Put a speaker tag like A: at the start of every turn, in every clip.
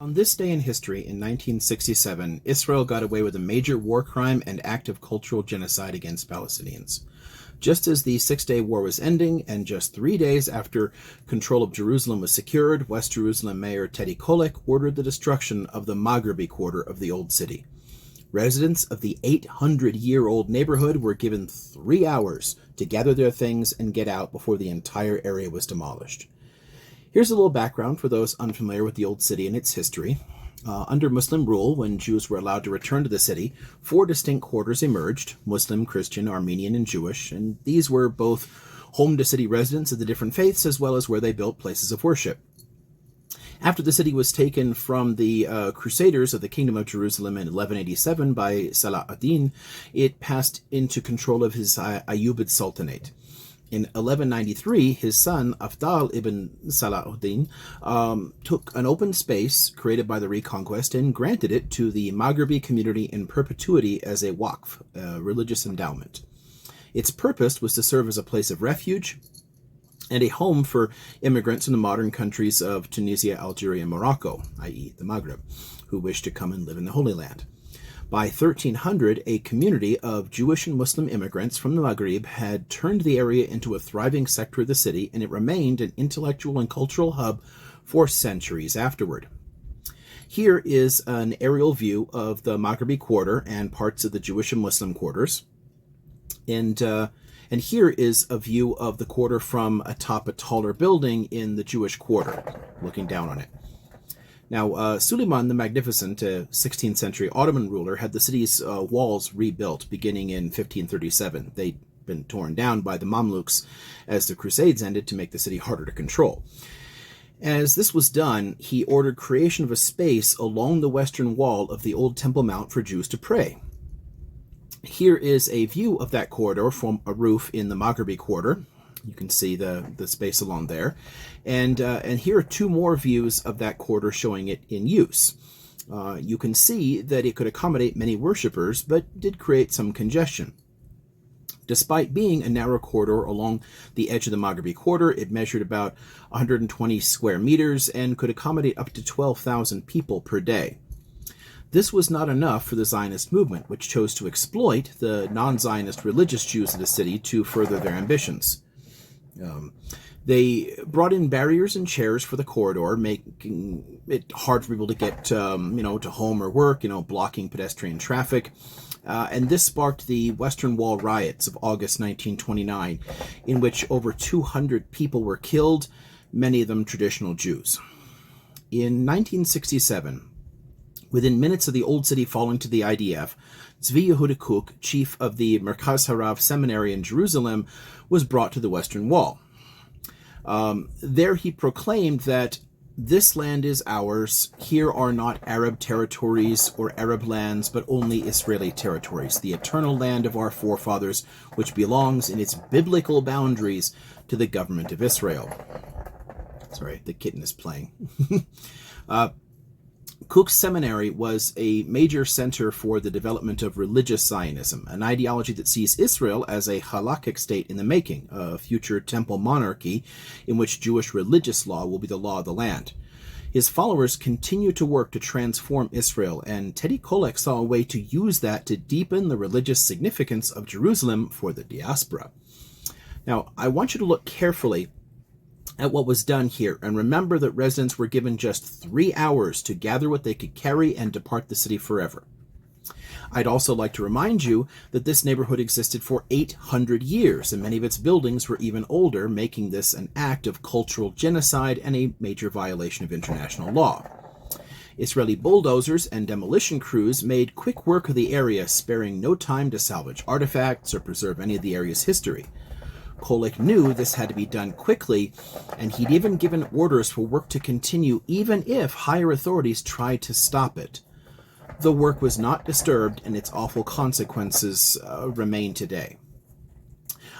A: On this day in history, in 1967, Israel got away with a major war crime and act of cultural genocide against Palestinians. Just as the Six-Day War was ending, and just 3 days after control of Jerusalem was secured, West Jerusalem Mayor Teddy Kollek ordered the destruction of the Maghrebi quarter of the Old City. Residents of the 800-year-old neighborhood were given 3 hours to gather their things and get out before the entire area was demolished. Here's a little background for those unfamiliar with the Old City and its history. Under Muslim rule, when Jews were allowed to return to the city, 4 distinct quarters emerged: Muslim, Christian, Armenian, and Jewish, and these were both home to city residents of the different faiths, as well as where they built places of worship. After the city was taken from the Crusaders of the Kingdom of Jerusalem in 1187 by Salah ad-Din, it passed into control of his Ayyubid Sultanate. In 1193, his son, Afdal ibn Salahuddin, took an open space created by the reconquest and granted it to the Maghrebi community in perpetuity as a waqf, a religious endowment. Its purpose was to serve as a place of refuge and a home for immigrants in the modern countries of Tunisia, Algeria, and Morocco, i.e. the Maghreb, who wished to come and live in the Holy Land. By 1300, a community of Jewish and Muslim immigrants from the Maghreb had turned the area into a thriving sector of the city, and it remained an intellectual and cultural hub for centuries afterward. Here is an aerial view of the Maghrebi quarter and parts of the Jewish and Muslim quarters. And here is a view of the quarter from atop a taller building in the Jewish quarter, looking down on it. Now, Suleiman the Magnificent, a 16th century Ottoman ruler, had the city's walls rebuilt beginning in 1537. They'd been torn down by the Mamluks as the Crusades ended to make the city harder to control. As this was done, he ordered creation of a space along the western wall of the old Temple Mount for Jews to pray. Here is a view of that corridor from a roof in the Maghrebi quarter. You can see the space along there. And here are 2 more views of that quarter showing it in use. You can see that it could accommodate many worshippers, but did create some congestion. Despite being a narrow corridor along the edge of the Maghrebi quarter, it measured about 120 square meters and could accommodate up to 12,000 people per day. This was not enough for the Zionist movement, which chose to exploit the non-Zionist religious Jews of the city to further their ambitions. They brought in barriers and chairs for the corridor, making it hard for people to get, to home or work, blocking pedestrian traffic. And this sparked the Western Wall riots of August 1929, in which over 200 people were killed, many of them traditional Jews. In 1967, within minutes of the Old City falling to the IDF, Tzvi Yehuda Kook, chief of the Merkaz Harav Seminary in Jerusalem, was brought to the Western Wall. There he proclaimed that this land is ours. Here are not Arab territories or Arab lands, but only Israeli territories, the eternal land of our forefathers, which belongs in its biblical boundaries to the government of Israel. Sorry, the kitten is playing. Kook's seminary was a major center for the development of religious Zionism, an ideology that sees Israel as a halakhic state in the making, a future temple monarchy in which Jewish religious law will be the law of the land. His followers continue to work to transform Israel, and Teddy Kollek saw a way to use that to deepen the religious significance of Jerusalem for the diaspora. Now, I want you to look carefully at what was done here, and remember that residents were given just 3 hours to gather what they could carry and depart the city forever. I'd also like to remind you that this neighborhood existed for 800 years, and many of its buildings were even older, making this an act of cultural genocide and a major violation of international law. Israeli bulldozers and demolition crews made quick work of the area, sparing no time to salvage artifacts or preserve any of the area's history. Kollek knew this had to be done quickly, and he'd even given orders for work to continue even if higher authorities tried to stop it. The work was not disturbed, and its awful consequences remain today.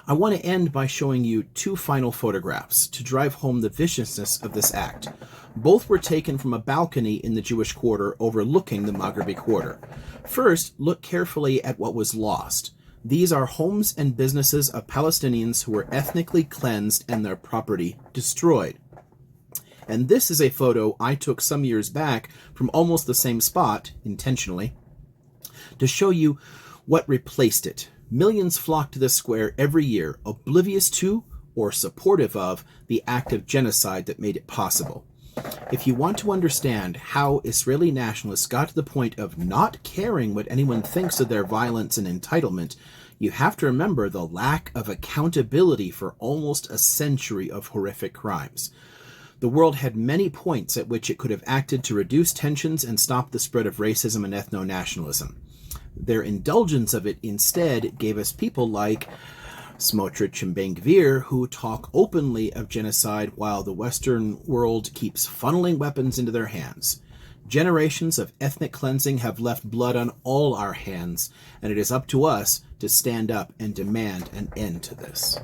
A: I want to end by showing you 2 final photographs to drive home the viciousness of this act. Both were taken from a balcony in the Jewish quarter overlooking the Maghrebi quarter. First, look carefully at what was lost. These are homes and businesses of Palestinians who were ethnically cleansed and their property destroyed. And this is a photo I took some years back from almost the same spot, intentionally, to show you what replaced it. Millions flock to the square every year, oblivious to or supportive of the act of genocide that made it possible. If you want to understand how Israeli nationalists got to the point of not caring what anyone thinks of their violence and entitlement, you have to remember the lack of accountability for almost a century of horrific crimes. The world had many points at which it could have acted to reduce tensions and stop the spread of racism and ethno-nationalism. Their indulgence of it instead gave us people like Smotrich and Ben-Gvir, who talk openly of genocide while the Western world keeps funneling weapons into their hands. Generations of ethnic cleansing have left blood on all our hands, and it is up to us to stand up and demand an end to this.